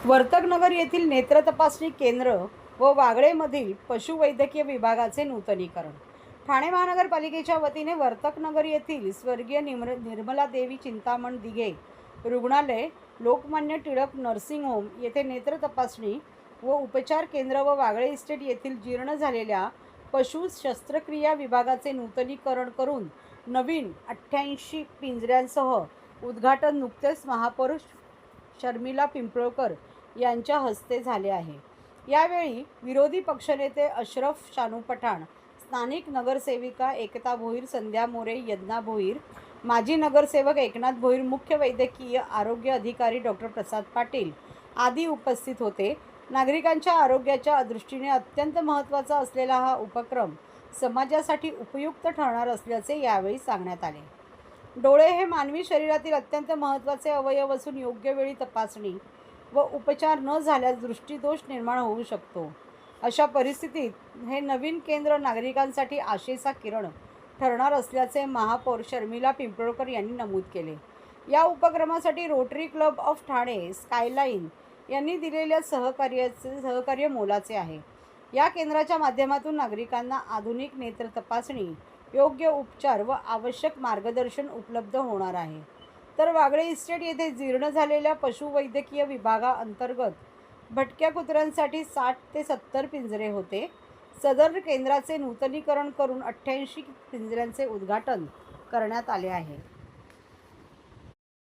वर्तकनगर येथील नेत्र तपासणी केंद्र व वागळेमधील पशुवैद्यकीय विभागाचे नूतनीकरण. ठाणे महानगरपालिकेच्या वतीने वर्तकनगर येथील स्वर्गीय निर्मला देवी चिंतामण दिघे रुग्णालय, लोकमान्य टिळक नर्सिंग होम येथे नेत्र तपासणी व उपचार केंद्र व वागळे इस्टेट येथील जीर्ण झालेल्या पशु शस्त्रक्रिया विभागाचे नूतनीकरण करून नवीन 88 पिंजऱ्यांसह उद्घाटन नुकतेच महापौर शर्मिला पिंपळकर यांच्या हस्ते झाले आहे. यावेळी विरोधी पक्षनेते अशरफ शानू पठाण, स्थानिक नगरसेविका एकता भोईर, संध्या मोरे, यज्ञा भोईर, माजी नगरसेवक एकनाथ भोईर, मुख्य वैद्यकीय आरोग्य अधिकारी डॉक्टर प्रसाद पाटील आदी उपस्थित होते. नागरिकांच्या आरोग्याच्या दृष्टीने अत्यंत महत्त्वाचा असलेला हा उपक्रम समाजासाठी उपयुक्त ठरणार असल्याचे यावेळी सांगण्यात आले. डोळे हे मानवी शरीरातील अत्यंत महत्त्वाचे अवयव असून योग्य वेळी तपासणी व उपचार न झाल्यास दृष्टिदोष निर्माण होऊ शकतो. अशा परिस्थितीत हे नवीन केंद्र नागरिकांसाठी आशेचा किरण ठरणार असल्याचे महापौर शर्मिला पिंपळकर यांनी नमूद केले. या उपक्रमासाठी rotary club of Thane, skyline यांनी दिलेल्या सहकार्य मोलाचे आहे. या केंद्राच्या माध्यमातून नागरिकांना आधुनिक नेत्र तपासणी, योग्य उपचार व आवश्यक मार्गदर्शन उपलब्ध होणार आहे. तर वागळे इस्टेट येथे जीर्ण झालेल्या पशुवैद्यकीय विभागाअंतर्गत भटक्या कुत्र्यांसाठी 60 ते 70 पिंजरे होते. सदर केंद्राचे नूतनीकरण करून 88 पिंजऱ्यांचे उद्घाटन करण्यात आले आहे.